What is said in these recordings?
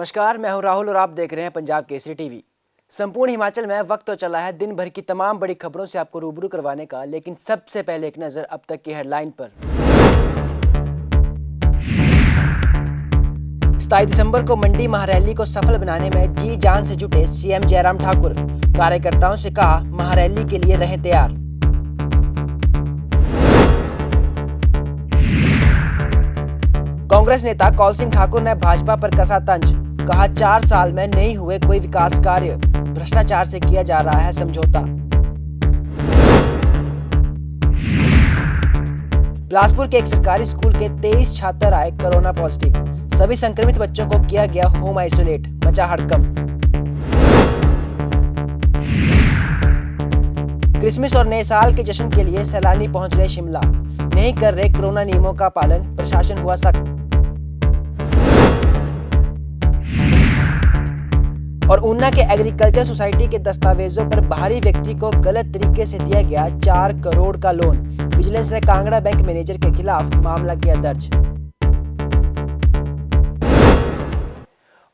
नमस्कार, मैं हूं राहुल और आप देख रहे हैं पंजाब केसरी टीवी। संपूर्ण हिमाचल में वक्त तो चला है दिन भर की तमाम बड़ी खबरों से आपको रूबरू करवाने का, लेकिन सबसे पहले एक नजर अब तक की हेडलाइन पर। 27 दिसंबर को मंडी महारैली को सफल बनाने में जी जान से जुटे सीएम जयराम ठाकुर। कार्यकर्ताओं से कहा, महारैली के लिए रहें तैयार। कांग्रेस नेता कौल सिंह ठाकुर ने भाजपा पर कसा तंज। कहा, 4 साल में नहीं हुए कोई विकास कार्य, भ्रष्टाचार से किया जा रहा है समझौता। बिलासपुर के एक सरकारी स्कूल के 23 छात्र आए कोरोना पॉजिटिव। सभी संक्रमित बच्चों को किया गया होम आइसोलेट। मचा हड़कंप। क्रिसमस और नए साल के जश्न के लिए सैलानी पहुंच रहे शिमला। नहीं कर रहे कोरोना नियमों का पालन, प्रशासन हुआ सख्त। और ऊना के एग्रीकल्चर सोसाइटी के दस्तावेजों पर बाहरी व्यक्ति को गलत तरीके से दिया गया 4 करोड़ का लोन। विजिलेंस ने कांगड़ा बैंक मैनेजर के खिलाफ मामला किया दर्ज।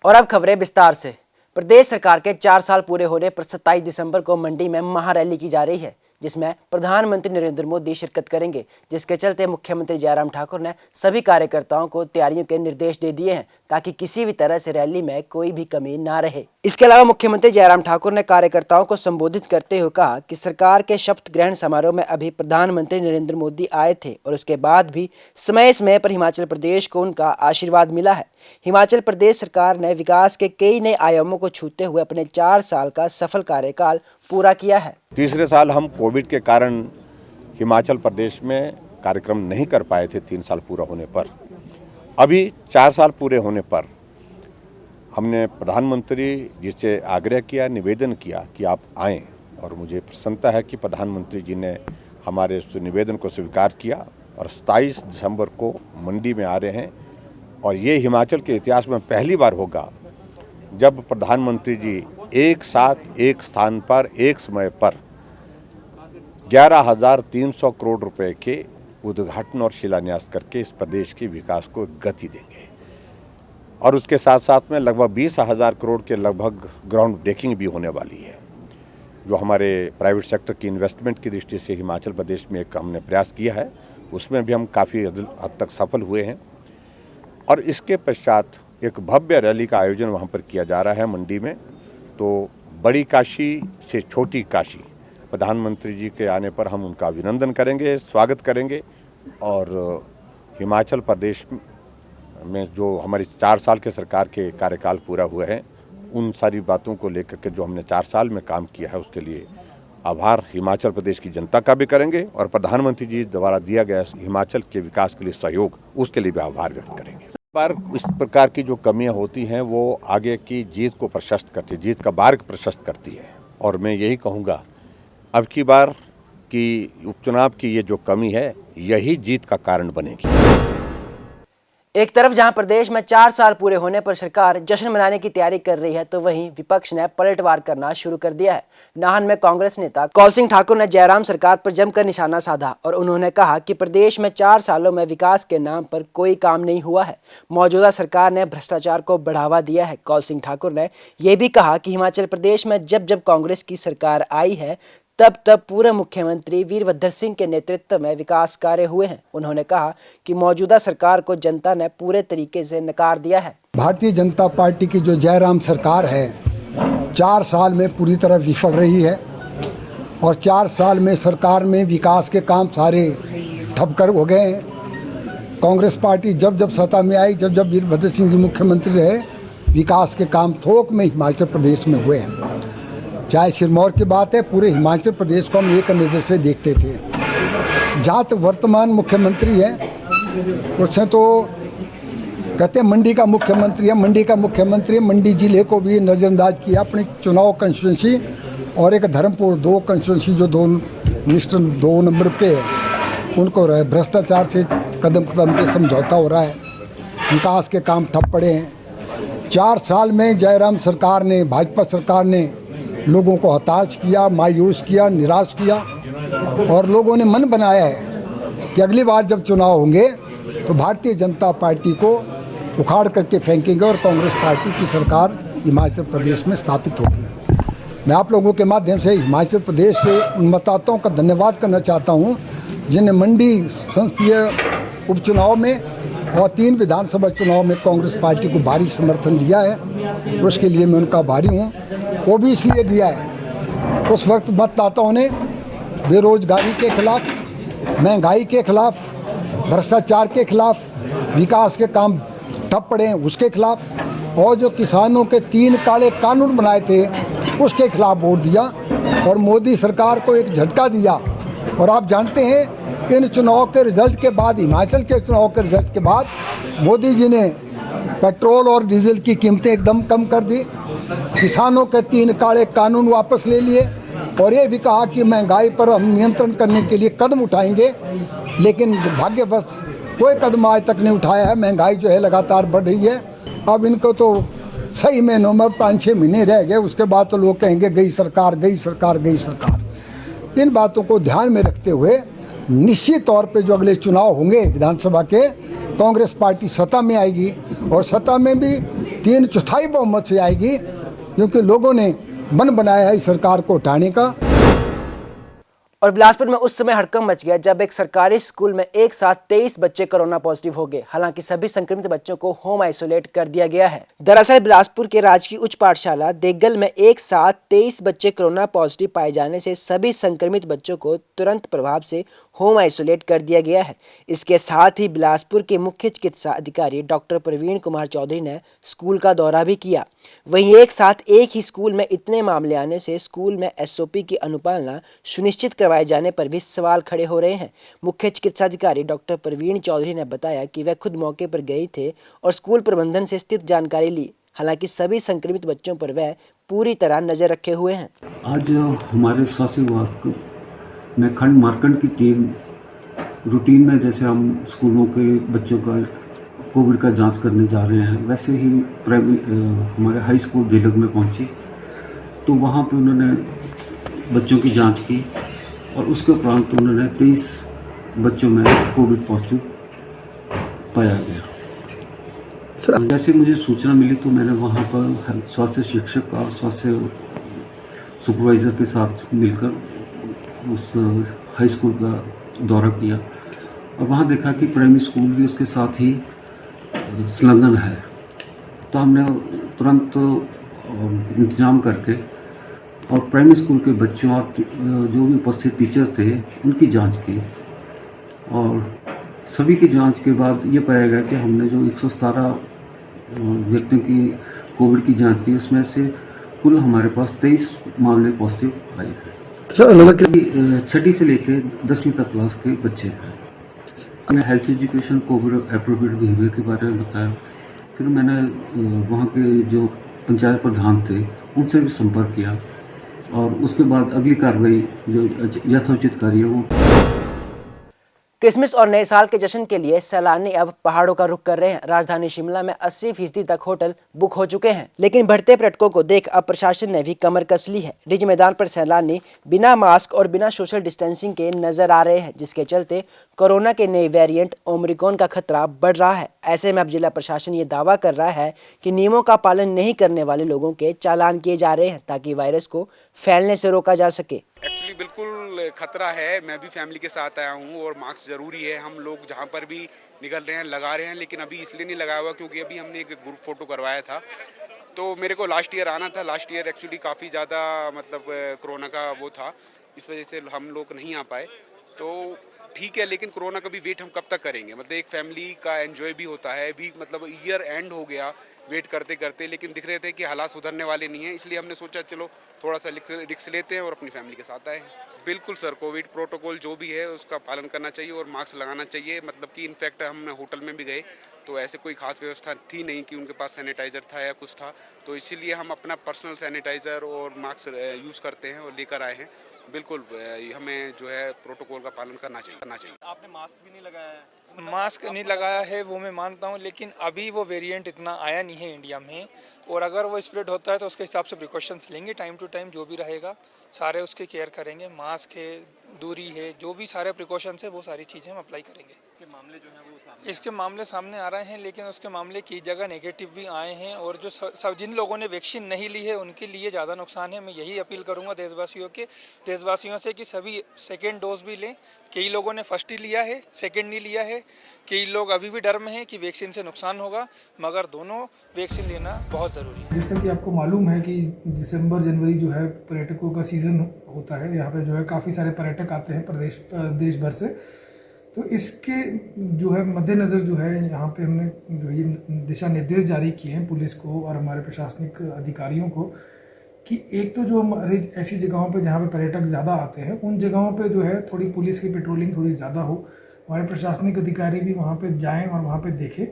और अब खबरें विस्तार से। प्रदेश सरकार के 4 साल पूरे होने पर 27 दिसंबर को मंडी में महारैली की जा रही है, जिसमें प्रधानमंत्री नरेंद्र मोदी शिरकत करेंगे, जिसके चलते मुख्यमंत्री जयराम ठाकुर ने सभी कार्यकर्ताओं को तैयारियों के निर्देश दे दिए हैं ताकि किसी भी तरह से रैली में कोई भी कमी ना रहे। इसके अलावा मुख्यमंत्री जयराम ठाकुर ने कार्यकर्ताओं को संबोधित करते हुए कहा कि सरकार के शपथ ग्रहण समारोह में अभी प्रधानमंत्री नरेंद्र मोदी आए थे और उसके बाद भी समय समय पर हिमाचल प्रदेश को उनका आशीर्वाद मिला है। हिमाचल प्रदेश सरकार ने विकास के कई नए आयामों को छूते हुए अपने 4 साल का सफल कार्यकाल पूरा किया है। तीसरे साल हम कोविड के कारण हिमाचल प्रदेश में कार्यक्रम नहीं कर पाए थे। 3 साल पूरा होने पर, अभी 4 साल पूरे होने पर हमने प्रधानमंत्री जी से आग्रह किया, निवेदन किया कि आप आएं, और मुझे प्रसन्नता है कि प्रधानमंत्री जी ने हमारे उस निवेदन को स्वीकार किया और 27 दिसंबर को मंडी में आ रहे हैं। और ये हिमाचल के इतिहास में पहली बार होगा जब प्रधानमंत्री जी एक साथ एक स्थान पर एक समय पर 11,300 करोड़ रुपए के उद्घाटन और शिलान्यास करके इस प्रदेश के विकास को गति देंगे। और उसके साथ साथ में लगभग 20,000 करोड़ के लगभग ग्राउंड ब्रेकिंग भी होने वाली है, जो हमारे प्राइवेट सेक्टर की इन्वेस्टमेंट की दृष्टि से हिमाचल प्रदेश में एक हमने प्रयास किया है, उसमें भी हम काफ़ी हद तक सफल हुए हैं। और इसके पश्चात एक भव्य रैली का आयोजन वहाँ पर किया जा रहा है मंडी में। तो बड़ी काशी से छोटी काशी, प्रधानमंत्री जी के आने पर हम उनका अभिनंदन करेंगे, स्वागत करेंगे। और हिमाचल प्रदेश में जो हमारी 4 साल के सरकार के कार्यकाल पूरा हुए हैं, उन सारी बातों को लेकर के जो हमने 4 साल में काम किया है, उसके लिए आभार हिमाचल प्रदेश की जनता का भी करेंगे और प्रधानमंत्री जी द्वारा दिया गया हिमाचल के विकास के लिए सहयोग, उसके लिए भी आभार व्यक्त करेंगे। बार इस प्रकार की जो कमियां होती हैं वो आगे की जीत को प्रशस्त करती है, जीत का मार्ग प्रशस्त करती है। और मैं यही कहूँगा, अब की बार की उपचुनाव की ये जो कमी है, यही जीत का कारण बनेगी। एक तरफ जहां प्रदेश में 4 साल पूरे होने पर सरकार जश्न मनाने की तैयारी कर रही है, तो वहीं विपक्ष ने पलटवार करना शुरू कर दिया है। नाहन में कांग्रेस नेता कौल सिंह ठाकुर ने जयराम सरकार पर जमकर निशाना साधा और उन्होंने कहा कि प्रदेश में 4 सालों में विकास के नाम पर कोई काम नहीं हुआ है। मौजूदा सरकार ने भ्रष्टाचार को बढ़ावा दिया है। कौल सिंह ठाकुर ने यह भी कहा कि हिमाचल प्रदेश में जब जब कांग्रेस की सरकार आई है, तब पूर्व मुख्यमंत्री वीरभद्र सिंह के नेतृत्व में विकास कार्य हुए हैं। उन्होंने कहा कि मौजूदा सरकार को जनता ने पूरे तरीके से नकार दिया है। भारतीय जनता पार्टी की जो जयराम सरकार है, 4 साल में पूरी तरह विफल रही है और 4 साल में सरकार में विकास के काम सारे ठप कर हो गए हैं। कांग्रेस पार्टी जब जब सत्ता में आई, जब जब वीरभद्र सिंह जी मुख्यमंत्री रहे, विकास के काम थोक में हिमाचल प्रदेश में हुए हैं। चाहे सिरमौर की बात है, पूरे हिमाचल प्रदेश को हम एक नज़र से देखते थे। जहाँ तक वर्तमान मुख्यमंत्री हैं, कुछ हैं तो कहते हैं मंडी का मुख्यमंत्री है, मंडी का मुख्यमंत्री है। मंडी जिले को भी नज़रअंदाज किया, अपनी चुनाव कंस्टिट्यूंसी और एक धर्मपुर 2 कंस्टिट्यूंसी जो 2 नंबर पे है, उनको भ्रष्टाचार से कदम कदम पे समझौता हो रहा है। विकास के काम ठप पड़े हैं। 4 साल में जयराम सरकार ने, भाजपा सरकार ने लोगों को हताश किया, मायूस किया, निराश किया और लोगों ने मन बनाया है कि अगली बार जब चुनाव होंगे तो भारतीय जनता पार्टी को उखाड़ करके फेंकेंगे और कांग्रेस पार्टी की सरकार हिमाचल प्रदेश में स्थापित होगी। मैं आप लोगों के माध्यम से हिमाचल प्रदेश के उन मतदाताओं का धन्यवाद करना चाहता हूं जिन्हें मंडी संसदीय उपचुनाव में और 3 विधानसभा चुनाव में कांग्रेस पार्टी को भारी समर्थन दिया है। उसके लिए मैं उनका आभारी हूं। वो भी इसलिए दिया है, उस वक्त मतदाताओं ने बेरोजगारी के खिलाफ, महंगाई के खिलाफ, भ्रष्टाचार के खिलाफ, विकास के काम ठप पड़े हैं उसके खिलाफ, और जो किसानों के 3 काले कानून बनाए थे उसके खिलाफ वोट दिया और मोदी सरकार को एक झटका दिया। और आप जानते हैं इन चुनाव के रिजल्ट के बाद, हिमाचल के चुनाव के रिजल्ट के बाद मोदी जी ने पेट्रोल और डीजल की कीमतें एकदम कम कर दी, किसानों के 3 काले कानून वापस ले लिए और ये भी कहा कि महंगाई पर हम नियंत्रण करने के लिए कदम उठाएंगे। लेकिन दुर्भाग्यवश कोई कदम आज तक नहीं उठाया है। महंगाई जो है लगातार बढ़ रही है। अब इनको तो सही महीनों में 5-6 महीने रह गए, उसके बाद तो लोग कहेंगे गई सरकार, गई सरकार, गई सरकार। इन बातों को ध्यान में रखते हुए निश्चित तौर पे जो अगले चुनाव होंगे विधानसभा के, कांग्रेस पार्टी सत्ता में आएगी और सत्ता में भी 3/4 बहुमत से आएगी, क्योंकि लोगों ने मन बनाया है इस सरकार को हटाने का। और बिलासपुर में उस समय हड़कंप मच गया जब एक सरकारी स्कूल में एक साथ 23 बच्चे कोरोना पॉजिटिव हो गए। हालांकि सभी संक्रमित बच्चों को होम आइसोलेट कर दिया गया है। दरअसल बिलासपुर के राजकीय उच्च पाठशाला देगल में एक साथ 23 बच्चे कोरोना पॉजिटिव पाए जाने से सभी संक्रमित बच्चों को तुरंत प्रभाव से होम आइसोलेट कर दिया गया है। इसके साथ ही बिलासपुर के मुख्य चिकित्सा अधिकारी डॉक्टर प्रवीण कुमार चौधरी ने स्कूल का दौरा भी किया। वहीं एक साथ एक ही स्कूल में इतने मामले आने से स्कूल में SOP की अनुपालना सुनिश्चित करवाए जाने पर भी सवाल खड़े हो रहे हैं। मुख्य चिकित्सा अधिकारी डॉक्टर प्रवीण चौधरी ने बताया कि वह खुद मौके पर गए थे और स्कूल प्रबंधन से स्थिति जानकारी ली। हालांकि सभी संक्रमित बच्चों पर वह पूरी तरह नजर रखे हुए हैं। आज हमारे स्वास्थ्य विभाग में खंड मार्कंड की टीम रूटीन में, जैसे हम स्कूलों के बच्चों का कोविड का जांच करने जा रहे हैं, वैसे ही हमारे हाई स्कूल देलग में पहुंची तो वहां पे उन्होंने बच्चों की जांच की और उसके उपरांत उन्होंने 23 बच्चों में कोविड पॉजिटिव पाया गया। जैसे मुझे सूचना मिली तो मैंने वहां पर स्वास्थ्य शिक्षक और स्वास्थ्य सुपरवाइज़र के साथ मिलकर उस हाई स्कूल का दौरा किया और वहाँ देखा कि प्राइमरी स्कूल भी उसके साथ ही संलग्न है। तो हमने तुरंत इंतजाम करके और प्राइमरी स्कूल के बच्चों और जो भी उपस्थित टीचर थे उनकी जांच की और सभी की जांच के बाद ये पाया गया कि हमने जो 117 व्यक्तियों की कोविड की जांच की उसमें से कुल हमारे पास 23 मामले पॉजिटिव आए हैं। छठी से लेकर 10वीं तक क्लास के बच्चे हैं। मैंने health education Covid appropriate behaviour के बारे में बताया। फिर मैंने वहाँ के जो पंचायत प्रधान थे उनसे भी संपर्क किया और उसके बाद अगली कार्रवाई जो यथोचित कार्य वो। क्रिसमस और नए साल के जश्न के लिए सैलानी अब पहाड़ों का रुख कर रहे हैं। राजधानी शिमला में 80% तक होटल बुक हो चुके हैं, लेकिन बढ़ते पर्यटकों को देख अब प्रशासन ने भी कमर कस ली है। रिज मैदान पर सैलानी बिना मास्क और बिना सोशल डिस्टेंसिंग के नजर आ रहे हैं, जिसके चलते कोरोना के नए वेरिएंट ओमिक्रॉन का खतरा बढ़ रहा है। ऐसे में अब जिला प्रशासन ये दावा कर रहा है कि नियमों का पालन नहीं करने वाले लोगों के चालान किए जा रहे हैं ताकि वायरस को फैलने से रोका जा सके। एक्चुअली बिल्कुल खतरा है। मैं भी फैमिली के साथ आया हूँ और मास्क ज़रूरी है। हम लोग जहाँ पर भी निकल रहे हैं लगा रहे हैं, लेकिन अभी इसलिए नहीं लगाया हुआ क्योंकि अभी हमने एक ग्रुप फोटो करवाया था। तो मेरे को लास्ट ईयर आना था। लास्ट ईयर एक्चुअली काफ़ी ज़्यादा मतलब कोरोना का वो था, इस वजह से हम लोग नहीं आ पाए। तो ठीक है, लेकिन कोरोना का भी वेट हम कब तक करेंगे? मतलब एक फैमिली का एंजॉय भी होता है। अभी मतलब ईयर एंड हो गया वेट करते करते, लेकिन दिख रहे थे कि हालात सुधरने वाले नहीं हैं, इसलिए हमने सोचा चलो थोड़ा सा रिस्क लेते हैं और अपनी फैमिली के साथ आए। बिल्कुल सर, कोविड प्रोटोकॉल जो भी है उसका पालन करना चाहिए और मास्क लगाना चाहिए। मतलब कि इनफैक्ट हम होटल में भी गए तो ऐसे कोई खास व्यवस्था थी नहीं कि उनके पास सैनिटाइज़र था या कुछ था, तो इसीलिए हम अपना पर्सनल सैनिटाइज़र और मास्क यूज़ करते हैं और लेकर आए हैं। बिल्कुल हमें जो है प्रोटोकॉल का पालन करना चाहिए। आपने मास्क भी नहीं लगाया है? मास्क नहीं लगाया है वो मैं मानता हूँ, लेकिन अभी वो वेरिएंट इतना आया नहीं है इंडिया में, और अगर वो स्प्रेड होता है तो उसके हिसाब से प्रिकॉशंस लेंगे। टाइम टू टाइम जो भी रहेगा सारे उसके केयर करेंगे। मास्क है, दूरी है, जो भी सारे प्रिकॉशंस है वो सारी चीज़ें हम अप्लाई करेंगे। इसके मामले सामने आ रहे हैं, लेकिन उसके मामले की जगह नेगेटिव भी आए हैं, और जो सब जिन लोगों ने वैक्सीन नहीं ली है उनके लिए ज़्यादा नुकसान है। मैं यही अपील करूंगा देशवासियों से कि सभी सेकेंड डोज भी लें। कई लोगों ने फर्स्ट ही लिया है, सेकेंड नहीं लिया है। कई लोग अभी भी डर में हैं कि वैक्सीन से नुकसान होगा, मगर दोनों वैक्सीन लेना बहुत ज़रूरी है। जैसा कि आपको मालूम है कि दिसंबर जनवरी जो है पर्यटकों का सीज़न होता है, यहाँ पे जो है काफ़ी सारे पर्यटक आते हैं देश भर से। तो इसके जो है मद्देनज़र जो है यहाँ पे हमने जो ये दिशा निर्देश जारी किए हैं पुलिस को और हमारे प्रशासनिक अधिकारियों को कि एक तो जो हमारी ऐसी जगहों पे जहाँ पे पर्यटक ज़्यादा आते हैं उन जगहों पे जो है थोड़ी पुलिस की पेट्रोलिंग थोड़ी ज़्यादा हो, हमारे प्रशासनिक अधिकारी भी वहाँ पे जाएं और वहाँ पे देखें,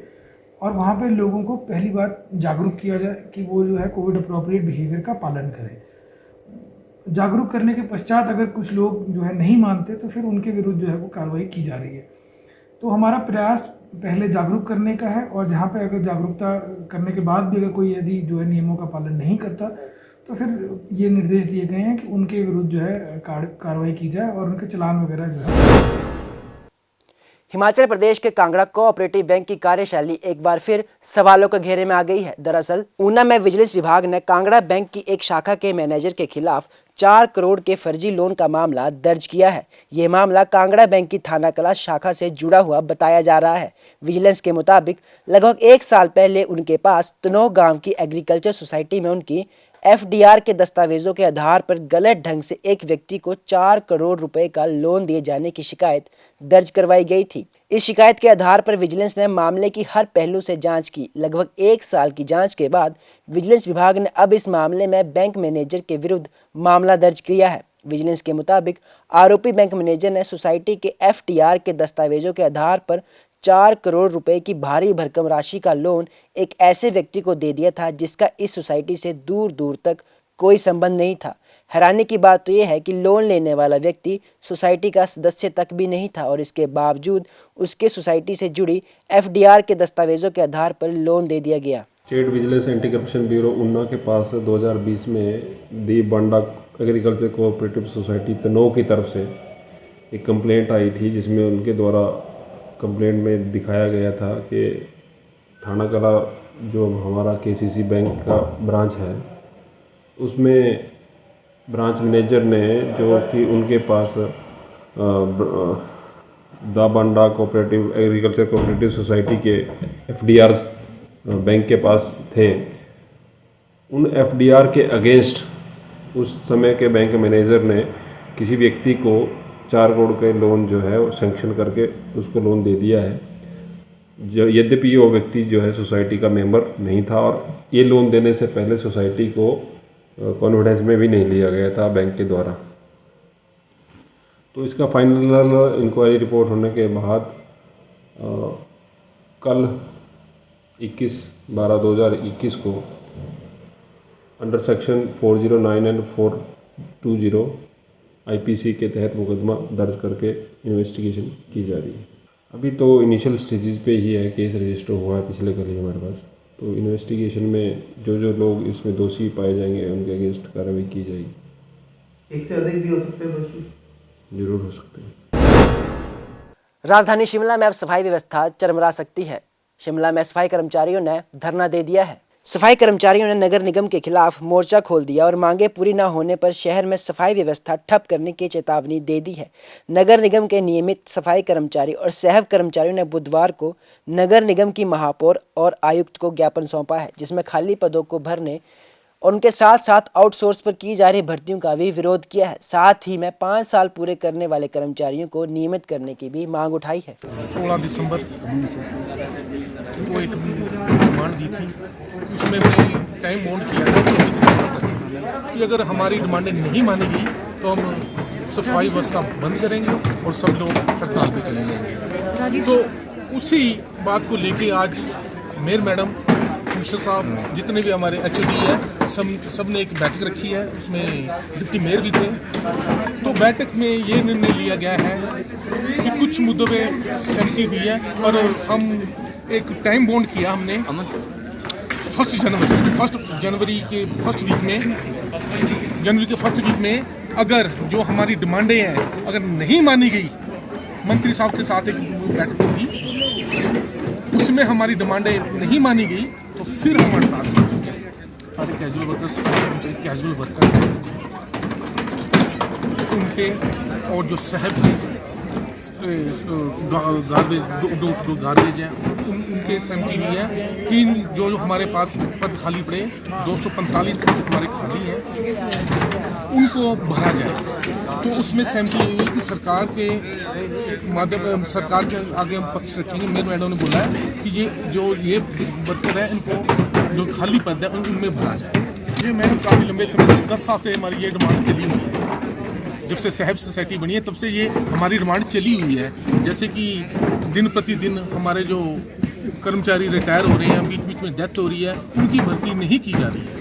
और वहाँ पे लोगों को पहली बात जागरूक किया जाए कि वो जो है कोविड अप्रोप्रिएट बिहेवियर का पालन करें। जागरूक करने के पश्चात अगर कुछ लोग जो है नहीं मानते तो फिर उनके विरुद्ध जो है वो कार्रवाई की जा रही है। तो हमारा प्रयास पहले जागरूक करने का है, और जहाँ पे अगर जागरूकता करने के बाद भी अगर कोई यदि जो है नियमों का पालन नहीं करता तो फिर ये निर्देश दिए गए हैं कि उनके विरुद्ध जो है कार्रवाई की जाए और उनके चालान वगैरह जो है। हिमाचल प्रदेश के कांगड़ा कोऑपरेटिव बैंक की कार्यशैली एक बार फिर सवालों के घेरे में आ गई है। दरअसल ऊना में विजिलेंस विभाग ने कांगड़ा बैंक की एक शाखा के मैनेजर के खिलाफ 4 करोड़ के फर्जी लोन का मामला दर्ज किया है। ये मामला कांगड़ा बैंक की थाना कला शाखा से जुड़ा हुआ बताया जा रहा है। विजिलेंस के मुताबिक लगभग 1 साल पहले उनके पास तनोह गांव की एग्रीकल्चर सोसाइटी में उनकी FDR के दस्तावेजों के आधार पर गलत ढंग से एक व्यक्ति को 4 करोड़ रुपए का लोन दिए जाने की शिकायत दर्ज करवाई गई थी। इस शिकायत के आधार पर विजिलेंस ने मामले की हर पहलू से जांच की। लगभग 1 साल की जांच के बाद विजिलेंस विभाग ने अब इस मामले में बैंक मैनेजर के विरुद्ध मामला दर्ज किया है। विजिलेंस के मुताबिक आरोपी बैंक मैनेजर ने सोसाइटी के FDR के दस्तावेजों के आधार पर 4 करोड़ रुपए की भारी भरकम राशि का लोन एक ऐसे व्यक्ति को दे दिया था जिसका इस सोसाइटी से दूर दूर तक कोई संबंध नहीं था। हैरानी की बात तो यह है कि लोन लेने वाला व्यक्ति सोसाइटी का सदस्य तक भी नहीं था, और इसके बावजूद उसके सोसाइटी से जुड़ी FDR के दस्तावेजों के आधार पर लोन दे दिया गया। State vigilance anti corruption bureau Una के पास 2020 में दी बंडा एग्रीकल्चर कोऑपरेटिव सोसाइटी तनोह की तरफ से एक कंप्लेंट आई थी, जिसमें उनके द्वारा कंप्लेंट में दिखाया गया था कि थाना कला जो हमारा KCC बैंक का ब्रांच है उसमें ब्रांच मैनेजर ने जो कि उनके पास दा बंडा कोऑपरेटिव एग्रीकल्चर कोऑपरेटिव सोसाइटी के FDRs बैंक के पास थे, उन FDR के अगेंस्ट उस समय के बैंक मैनेजर ने किसी व्यक्ति को 4 करोड़ के लोन जो है वो सैंक्शन करके उसको लोन दे दिया है। जो यद्यपि वो व्यक्ति जो है सोसाइटी का मेंबर नहीं था, और ये लोन देने से पहले सोसाइटी को कॉन्फिडेंस में भी नहीं लिया गया था बैंक के द्वारा। तो इसका फाइनल इंक्वायरी रिपोर्ट होने के बाद कल 21/12/2021 को अंडर सेक्शन 409 एंड 420 IPC के तहत मुकदमा दर्ज करके इन्वेस्टिगेशन की जा रही है। अभी तो इनिशियल स्टेजेस पे ही है, केस रजिस्टर हुआ है पिछले कल ही हमारे पास। तो इन्वेस्टिगेशन में जो लोग इसमें दोषी पाए जाएंगे उनके अगेंस्ट कार्रवाई की जाएगी। एक से अधिक भी हो सकते हैं दोषी, जरूर हो सकते हैं। राजधानी शिमला में अब सफाई व्यवस्था चरमरा सकती है। शिमला में सफाई कर्मचारियों ने धरना दे दिया है। सफाई कर्मचारियों ने नगर निगम के खिलाफ मोर्चा खोल दिया और मांगे पूरी न होने पर शहर में सफाई व्यवस्था ठप करने की चेतावनी दे दी है। नगर निगम के नियमित सफाई कर्मचारी और सहव कर्मचारियों ने बुधवार को नगर निगम की महापौर और आयुक्त को ज्ञापन सौंपा है, जिसमें खाली पदों को भरने और उनके साथ साथ आउटसोर्स पर की जा रही भर्तियों का भी विरोध किया है। साथ ही में 5 साल पूरे करने वाले कर्मचारियों को नियमित करने की भी मांग उठाई है। 16 दिसंबर को एक डिमांड दी थी, उसमें मैंने टाइम बाउंड किया था 24 दिसंबर तक कि अगर हमारी डिमांडें नहीं मानेगी तो हम सफाई व्यवस्था बंद करेंगे और सब लोग हड़ताल पे चले जाएंगे। तो उसी बात को लेके आज मेयर मैडम कमिश्नर साहब, जितने भी हमारे HOD है, सब ने एक बैठक रखी है, उसमें डिप्टी मेयर भी थे। तो बैठक में ये निर्णय लिया गया है कि कुछ मुद्दों पे सहमति हुई है और हम एक टाइम बॉन्ड किया हमने 1 जनवरी के फर्स्ट वीक में अगर जो हमारी डिमांडें हैं अगर नहीं मानी गई, मंत्री साहब के साथ एक बैठक हुई, उसमें हमारी डिमांडें नहीं मानी गई तो फिर हम हड़ताल करेंगे। हमारे कैजुअल वर्कर उनके और जो शहर के गार्बेज गार्बेज है उनके सहमति हुई है कि जो हमारे पास पद खाली पड़े 245 पद हमारे खाली हैं उनको भरा जाए। तो उसमें सहमति हुई कि सरकार के आगे हम पक्ष रखेंगे। मेयर मैडम ने बोला है कि ये वर्कर है इनको जो खाली पद है उनमें भरा जाए। ये मैडम काफ़ी लंबे समय से 10 साल से हमारी ये डिमांड चली हुई है। जब से साहब सोसाइटी बनी है तब से ये हमारी डिमांड चली हुई है। जैसे कि दिन प्रतिदिन हमारे जो कर्मचारी रिटायर हो रहे हैं, बीच बीच में डेथ हो रही है, उनकी भर्ती नहीं की जा रही है।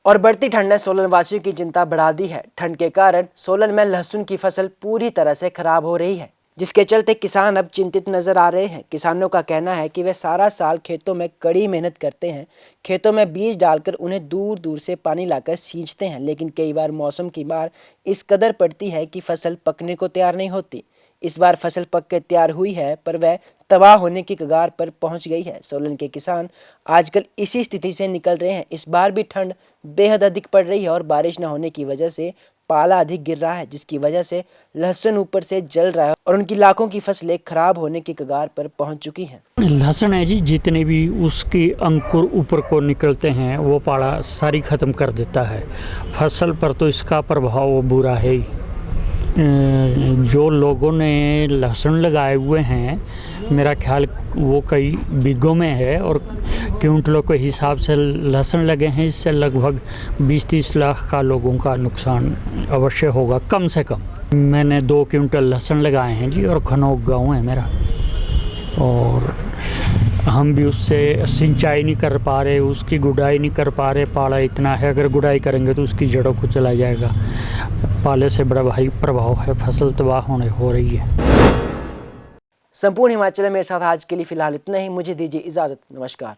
और बढ़ती ठंड ने सोलन वासियों की चिंता बढ़ा दी है। ठंड के कारण सोलन में लहसुन की फसल पूरी तरह से खराब हो रही है, जिसके चलते किसान अब चिंतित नजर आ रहे हैं। किसानों का कहना है कि वे सारा साल खेतों में कड़ी मेहनत करते हैं, खेतों में बीज डालकर उन्हें दूर दूर से पानी लाकर सींचते हैं, लेकिन कई बार मौसम की मार इस कदर पड़ती है कि फसल पकने को तैयार नहीं होती। इस बार फसल पक के तैयार हुई है पर वह तबाह होने की कगार पर पहुंच गई है। सोलन के किसान आजकल इसी स्थिति से निकल रहे हैं। इस बार भी ठंड बेहद अधिक पड़ रही है और बारिश न होने की वजह से पाला अधिक गिर रहा है, जिसकी वजह से लहसुन ऊपर से जल रहा है और उनकी लाखों की फसलें खराब होने की कगार पर पहुंच चुकी हैं। लहसुन है जी, जितने भी उसके अंकुर ऊपर को निकलते हैं वो पाला सारी ख़त्म कर देता है। फसल पर तो इसका प्रभाव बुरा है ही। जो लोगों ने लहसुन लगाए हुए हैं, मेरा ख्याल वो कई बीघों में है और क्विंटलों के हिसाब से लहसुन लगे हैं। इससे लगभग 20-30 लाख का लोगों का नुकसान अवश्य होगा कम से कम। मैंने 2 क्विंटल लहसुन लगाए हैं जी और खनौक गाँव है मेरा, और हम भी उससे सिंचाई नहीं कर पा रहे, उसकी गुड़ाई नहीं कर पा रहे। पाला इतना है, अगर गुड़ाई करेंगे तो उसकी जड़ों को चला जाएगा। पाले से बड़ा भारी प्रभाव है, फसल तबाह हो रही है। संपूर्ण हिमाचल में मेरे साथ आज के लिए फिलहाल इतना ही। मुझे दीजिए इजाज़त। नमस्कार।